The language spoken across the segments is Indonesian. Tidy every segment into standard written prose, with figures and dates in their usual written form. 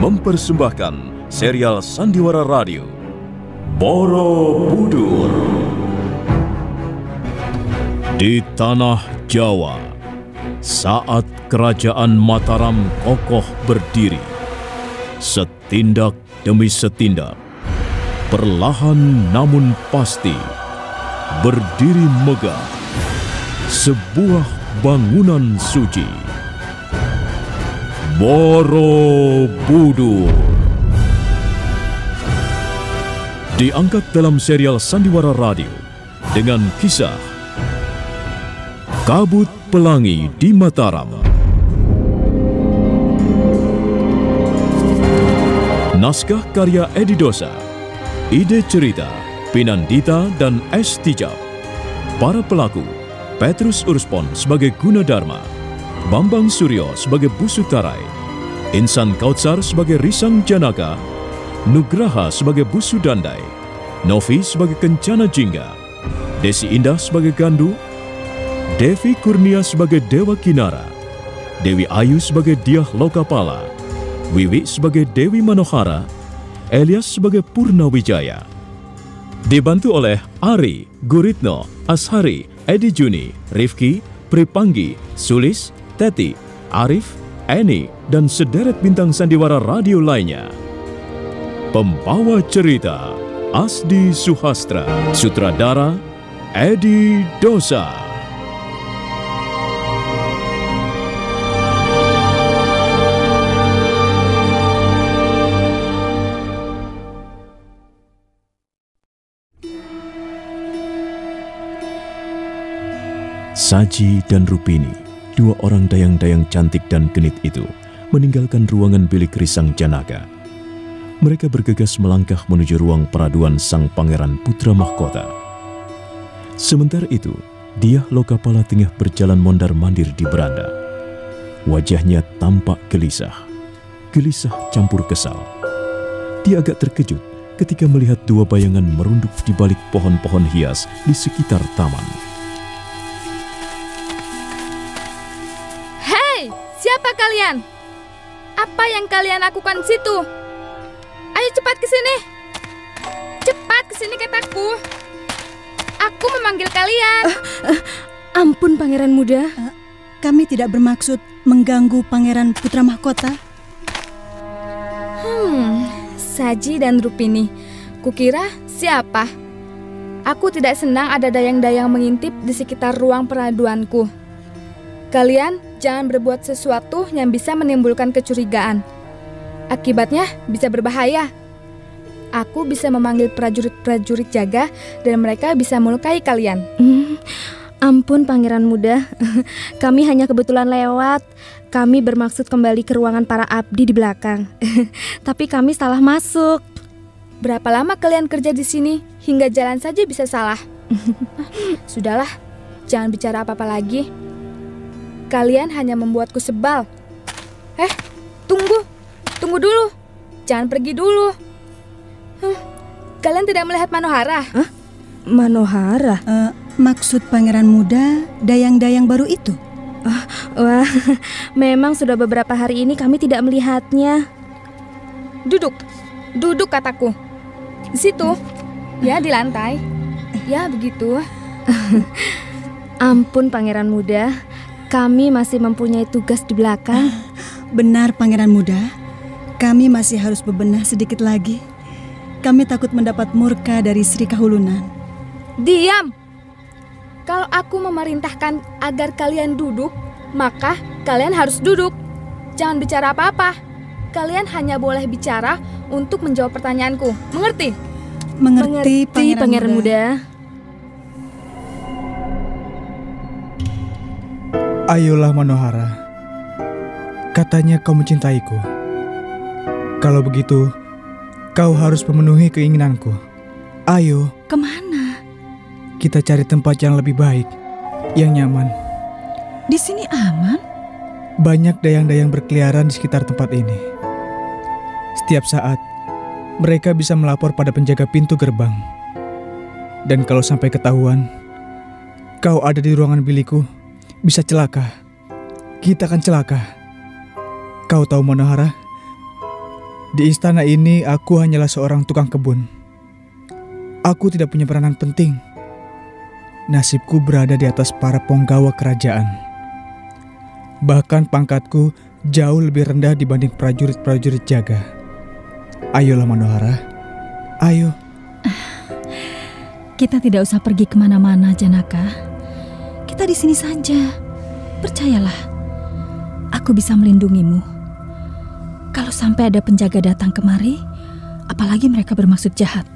mempersembahkan serial Sandiwara Radio Borobudur. Di tanah Jawa, saat kerajaan Mataram kokoh berdiri, setindak demi setindak, perlahan namun pasti, berdiri megah sebuah bangunan suci, Borobudur. Diangkat dalam serial Sandiwara Radio dengan kisah Kabut Pelangi di Mataram. Naskah karya Edi Dosa, ide cerita Pinandita dan S. Tijab. Para pelaku: Petrus Urspon sebagai Gunadarma, Bambang Suryo sebagai Busutarai, Insan Kautsar sebagai Risang Janaka, Nugraha sebagai Busudandai, Novi sebagai Kencana Jingga, Desi Indah sebagai Gandu, Devi Kurnia sebagai Dewa Kinara, Dewi Ayu sebagai Diah Lokapala, Wiwi sebagai Dewi Manohara, Elias sebagai Purnawijaya. Dibantu oleh Ari, Guritno, Ashari, Edi Juni, Rifki, Pripanggi, Sulis, Teti, Arif, Eni, dan sederet bintang sandiwara radio lainnya. Pembawa cerita Asdi Suhastra, sutradara Edi Dosa. Saji dan Rupini, dua orang dayang-dayang cantik dan genit itu, meninggalkan ruangan bilik Risang Janaka. Mereka bergegas melangkah menuju ruang peraduan sang pangeran putra mahkota. Sementara itu, Diah Lokapala tengah berjalan mondar-mandir di beranda. Wajahnya tampak gelisah campur kesal. Dia agak terkejut ketika melihat dua bayangan merunduk di balik pohon-pohon hias di sekitar taman. Siapa kalian? Apa yang kalian lakukan di situ? Ayo cepat ke sini. Cepat ke sini kataku. Aku memanggil kalian. Ampun Pangeran Muda. Kami tidak bermaksud mengganggu Pangeran Putra Mahkota. Saji dan Rupini. Kukira siapa? Aku tidak senang ada dayang-dayang mengintip di sekitar ruang peraduanku. Kalian jangan berbuat sesuatu yang bisa menimbulkan kecurigaan. Akibatnya bisa berbahaya. Aku bisa memanggil prajurit-prajurit jaga dan mereka bisa melukai kalian. Ampun Pangeran Muda, kami hanya kebetulan lewat. Kami bermaksud kembali ke ruangan para abdi di belakang. Tapi kami salah masuk. Berapa lama kalian kerja di sini hingga jalan saja bisa salah? Sudahlah, jangan bicara apa-apa lagi. Kalian hanya membuatku sebal. Tunggu dulu. Jangan pergi dulu. Kalian tidak melihat Manohara? Manohara? Maksud Pangeran Muda dayang-dayang baru itu? Wah, memang sudah beberapa hari ini kami tidak melihatnya. Duduk kataku. Di situ. Ya, di lantai. Ya, begitu. Ampun Pangeran Muda, kami masih mempunyai tugas di belakang. Benar Pangeran Muda, kami masih harus bebenah sedikit lagi. Kami takut mendapat murka dari Sri Kahulunan. Diam! Kalau aku memerintahkan agar kalian duduk, maka kalian harus duduk. Jangan bicara apa-apa. Kalian hanya boleh bicara untuk menjawab pertanyaanku. Mengerti? Mengerti Pangeran Muda. Ayolah Manohara, katanya kau mencintaiku. Kalau begitu, kau harus memenuhi keinginanku. Ayo. Kemana? Kita cari tempat yang lebih baik, yang nyaman. Di sini aman? Banyak dayang-dayang berkeliaran di sekitar tempat ini. Setiap saat, mereka bisa melapor pada penjaga pintu gerbang. Dan kalau sampai ketahuan, kau ada di ruangan bilikku, bisa celaka. Kita akan celaka. Kau tahu Manohara, Di istana ini aku hanyalah seorang tukang kebun. Aku tidak punya peranan penting. Nasibku berada di atas para penggawa kerajaan. Bahkan pangkatku jauh lebih rendah dibanding prajurit-prajurit jaga. Ayolah Manohara, ayo. Kita tidak usah pergi kemana-mana, Janaka. Kita di sini saja. Percayalah, aku bisa melindungimu. Kalau sampai ada penjaga datang kemari, apalagi mereka bermaksud jahat,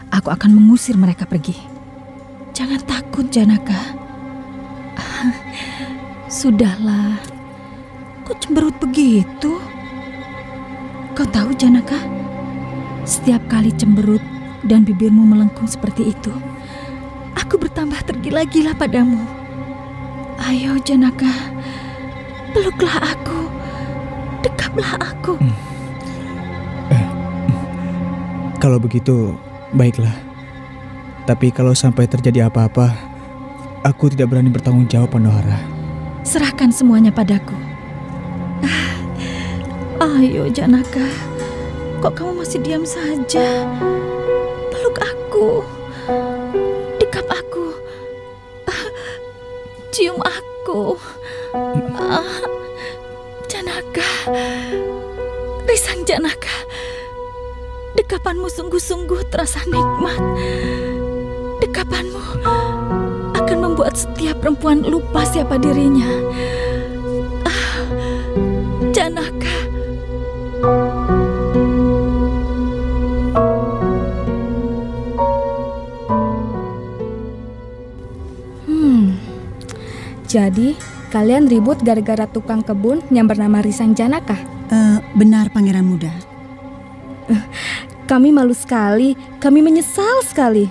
aku akan mengusir mereka pergi. Jangan takut, Janaka. Sudahlah, kok cemberut begitu? Kau tahu, Janaka, setiap kali cemberut dan bibirmu melengkung seperti itu, aku bertambah tergila-gila padamu. Ayo, Janaka, peluklah aku, dekaplah aku. Kalau begitu, baiklah. Tapi kalau sampai terjadi apa-apa, aku tidak berani bertanggung jawab, Manohara. Serahkan semuanya padaku. Ayo, Janaka, kok kamu masih diam saja? Peluk aku, dekap aku, cium aku. Janaka, Risang Janaka, dekapanmu sungguh-sungguh terasa nikmat. Dekapanmu akan membuat setiap perempuan lupa siapa dirinya. Janaka. Jadi, kalian ribut gara-gara tukang kebun yang bernama Risang Janaka? Benar, Pangeran Muda. Kami malu sekali, kami menyesal sekali.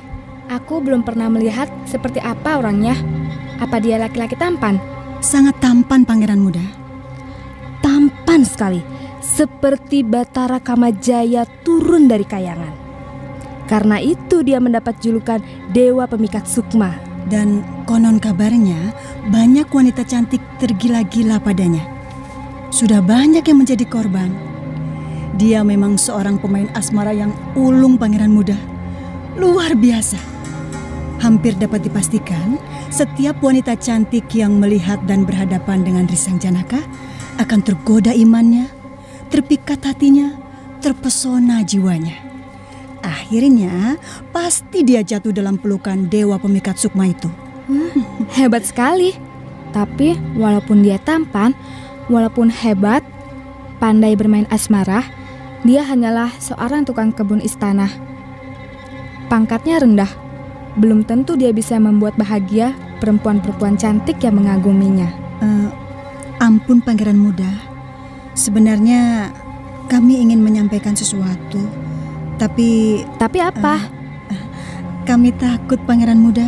Aku belum pernah melihat seperti apa orangnya. Apa dia laki-laki tampan? Sangat tampan, Pangeran Muda. Tampan sekali, seperti Batara Kamajaya turun dari kayangan. Karena itu dia mendapat julukan Dewa Pemikat Sukma. Dan konon kabarnya banyak wanita cantik tergila-gila padanya. Sudah banyak yang menjadi korban. Dia memang seorang pemain asmara yang ulung, Pangeran Muda. Luar biasa. Hampir dapat dipastikan setiap wanita cantik yang melihat dan berhadapan dengan Risang Janaka akan tergoda imannya, terpikat hatinya, terpesona jiwanya. Akhirnya pasti dia jatuh dalam pelukan Dewa Pemikat Sukma itu. Hebat sekali. Tapi walaupun dia tampan, walaupun hebat, pandai bermain asmara, dia hanyalah seorang tukang kebun istana. Pangkatnya rendah. Belum tentu dia bisa membuat bahagia perempuan-perempuan cantik yang mengaguminya. Ampun, Pangeran Muda. Sebenarnya kami ingin menyampaikan sesuatu. Tapi apa? Kami takut, Pangeran Muda.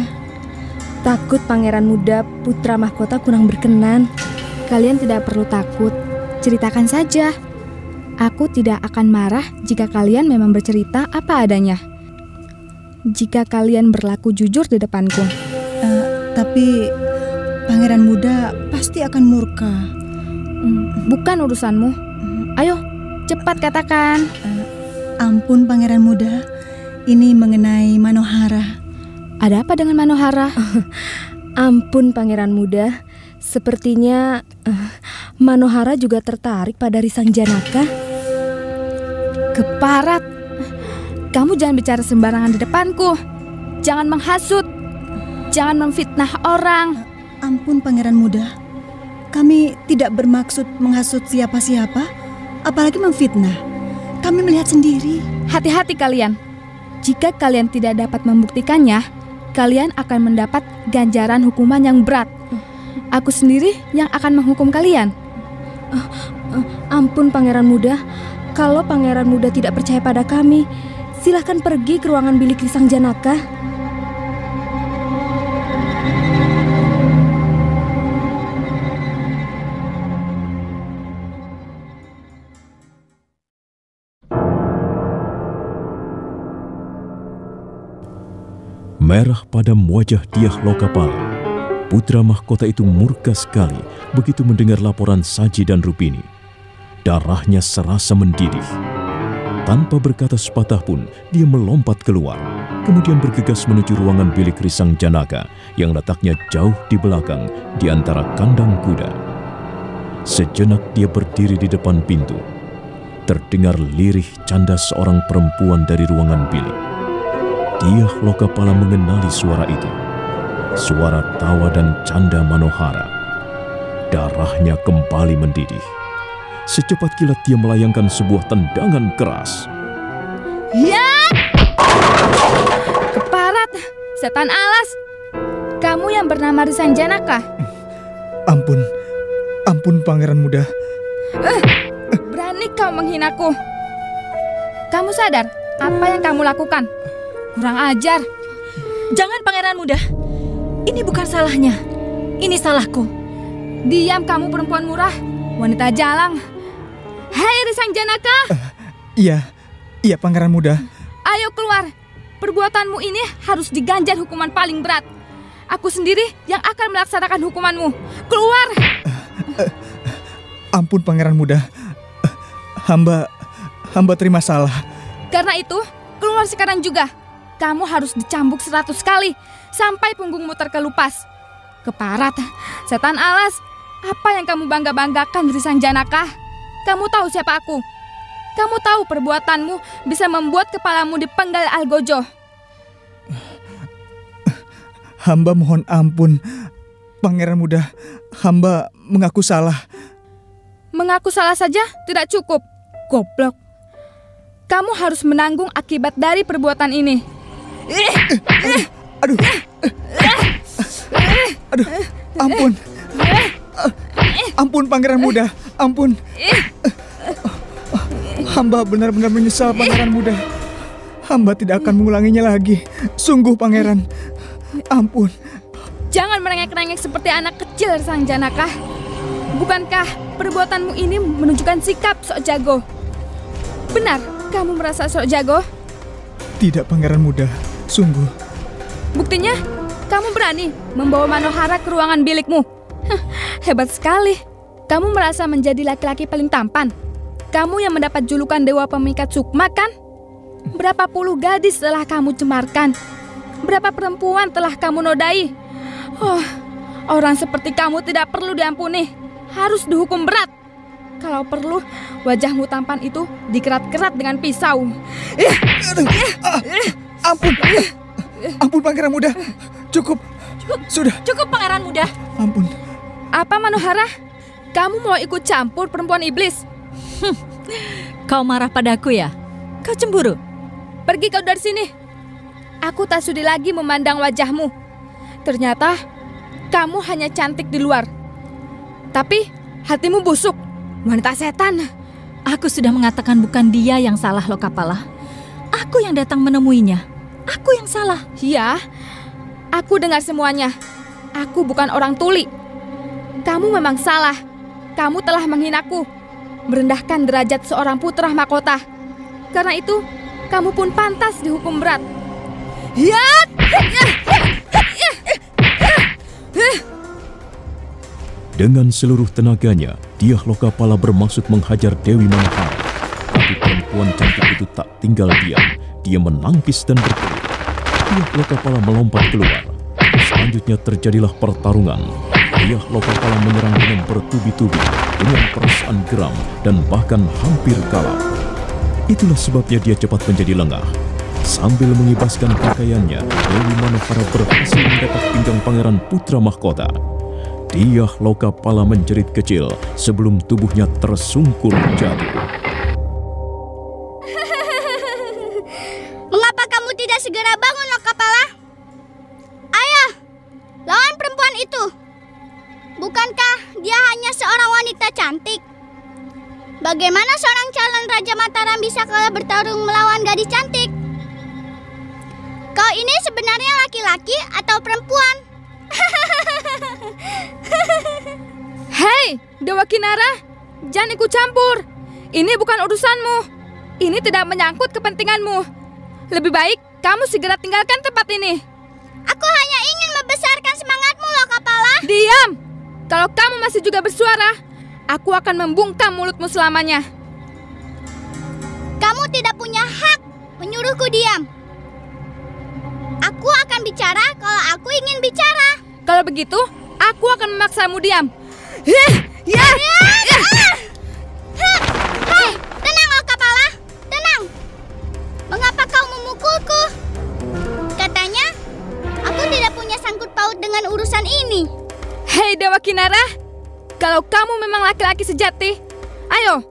Takut, Pangeran Muda, putra mahkota kurang berkenan. Kalian tidak perlu takut. Ceritakan saja. Aku tidak akan marah jika kalian memang bercerita apa adanya. Jika kalian berlaku jujur di depanku. Tapi Pangeran Muda pasti akan murka. Bukan urusanmu. Ayo, cepat katakan. Ampun, Pangeran Muda. Ini mengenai Manohara. Ada apa dengan Manohara? Ampun, Pangeran Muda. Sepertinya Manohara juga tertarik pada Risang Janaka. Keparat. Kamu jangan bicara sembarangan di depanku. Jangan menghasut. Jangan memfitnah orang. Ampun, Pangeran Muda. Kami tidak bermaksud menghasut siapa-siapa, apalagi memfitnah. Kami melihat sendiri. Hati-hati kalian. Jika kalian tidak dapat membuktikannya, kalian akan mendapat ganjaran hukuman yang berat. Aku sendiri yang akan menghukum kalian. Ampun, Pangeran Muda. Kalau Pangeran Muda tidak percaya pada kami, silahkan pergi ke ruangan bilik Risang Janaka. Merah padam wajah Dyah Lokapala. Putra mahkota itu murka sekali begitu mendengar laporan Saji dan Rupini. Darahnya serasa mendidih. Tanpa berkata sepatah pun, dia melompat keluar, kemudian bergegas menuju ruangan bilik Risang Janaka yang letaknya jauh di belakang di antara kandang kuda. Sejenak dia berdiri di depan pintu. Terdengar lirih canda seorang perempuan dari ruangan bilik. Dyah Lokapala mengenali suara itu. Suara tawa dan canda Manohara. Darahnya kembali mendidih. Secepat kilat dia melayangkan sebuah tendangan keras. Ya! Keparat, setan alas. Kamu yang bernama Risang Janaka? Ampun pangeran muda. Berani kau menghinaku. Kamu sadar apa yang kamu lakukan? Kurang ajar. Jangan pangeran muda. Ini bukan salahnya. Ini salahku. Diam kamu perempuan murah, wanita jalang. Hai Risang Janaka. Iya pangeran muda. Ayo keluar. Perbuatanmu ini harus diganjar hukuman paling berat. Aku sendiri yang akan melaksanakan hukumanmu. Keluar. Ampun pangeran muda. Hamba terima salah. Karena itu, keluar sekarang juga. Kamu harus dicambuk 100 kali sampai punggungmu terkelupas. Keparat, setan alas. Apa yang kamu bangga-banggakan Risang Janaka? Kamu tahu siapa aku? Kamu tahu perbuatanmu bisa membuat kepalamu dipenggal algojo. Hamba mohon ampun, pangeran muda. Hamba mengaku salah. Mengaku salah saja tidak cukup. Goblok. Kamu harus menanggung akibat dari perbuatan ini. Aduh, ampun. Ampun pangeran muda, ampun. Hamba benar-benar menyesal pangeran muda. Hamba tidak akan mengulanginya lagi. Sungguh pangeran, ampun. Jangan merengek-rengek seperti anak kecil Risang Janaka. Bukankah perbuatanmu ini menunjukkan sikap sok jago? Benar, kamu merasa sok jago? Tidak pangeran muda, sungguh. Buktinya, kamu berani membawa Manohara ke ruangan bilikmu. Hebat sekali. Kamu merasa menjadi laki-laki paling tampan. Kamu yang mendapat julukan Dewa Pemikat Sukma kan? Berapa puluh gadis telah kamu cemarkan? Berapa perempuan telah kamu nodai? Oh, orang seperti kamu tidak perlu diampuni. Harus dihukum berat. Kalau perlu, wajahmu tampan itu dikerat-kerat dengan pisau. Ampun pangeran muda. Cukup. Sudah. Cukup pangeran muda. Ampun. Apa Manohara? Kamu mau ikut campur perempuan iblis? Kau marah padaku ya? Kau cemburu? Pergi kau dari sini. Aku tak sudi lagi memandang wajahmu. Ternyata kamu hanya cantik di luar, tapi hatimu busuk. Wanita setan. Aku sudah mengatakan bukan dia yang salah Lokapala. Aku yang datang menemuinya. Aku yang salah. Ya, aku dengar semuanya. Aku bukan orang tuli. Kamu memang salah. Kamu telah menghinaku, merendahkan derajat seorang putra mahkota. Karena itu, kamu pun pantas dihukum berat. Dengan seluruh tenaganya, Dyah Lokapala bermaksud menghajar Dewi Manohara. Tapi perempuan cantik itu tak tinggal diam. Dia menangkis dan berkelit. Dyah Lokapala melompat keluar. Selanjutnya terjadilah pertarungan. Dyah Lokapala menyerang dengan bertubi-tubi, dengan perasaan geram dan bahkan hampir kalah. Itulah sebabnya dia cepat menjadi lengah. Sambil mengibaskan pakaiannya, Dewi Manohara berhasil mendapat pinggang pangeran putra mahkota. Dyah Lokapala menjerit kecil sebelum tubuhnya tersungkur jatuh. Mengapa kamu tidak segera bangun, Lokapala? Ayo, lawan perempuan itu. Bukankah dia hanya seorang wanita cantik? Bagaimana seorang calon Raja Mataram bisa kalah bertarung melawan gadis cantik? Kau ini sebenarnya laki-laki atau perempuan? Hei, Dewa Kinara, jangan ikut campur. Ini bukan urusanmu. Ini tidak menyangkut kepentinganmu. Lebih baik kamu segera tinggalkan tempat ini. Aku hanya ingin membesarkan semangatmu, Lokapala. Diam! Kalau kamu masih juga bersuara, aku akan membungkam mulutmu selamanya. Kamu tidak punya hak menyuruhku diam. Aku akan bicara kalau aku ingin bicara. Kalau begitu, aku akan memaksamu diam. Hei, tenang Lokapala, tenang. Mengapa kau memukulku? Katanya, aku tidak punya sangkut paut dengan urusan ini. Hei Dewa Kinara, kalau kamu memang laki-laki sejati, ayo,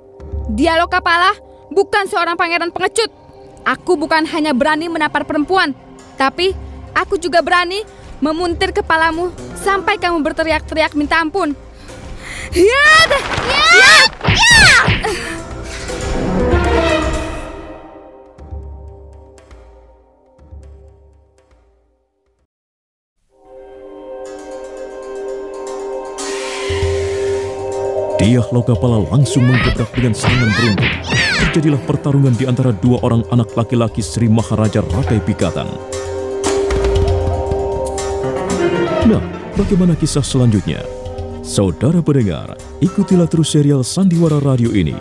dia Lokapala bukan seorang pangeran pengecut. Aku bukan hanya berani menampar perempuan, tapi aku juga berani memuntir kepalamu sampai kamu berteriak-teriak minta ampun. Diah Lokapala langsung menggebrak dengan serangan beruntun. Terjadilah pertarungan di antara dua orang anak laki-laki Sri Maharaja Rakai Pikatan. Nah, bagaimana kisah selanjutnya? Saudara pendengar, ikutilah terus serial Sandiwara Radio ini,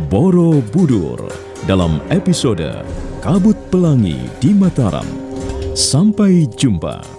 Borobudur, dalam episode Kabut Pelangi di Mataram. Sampai jumpa.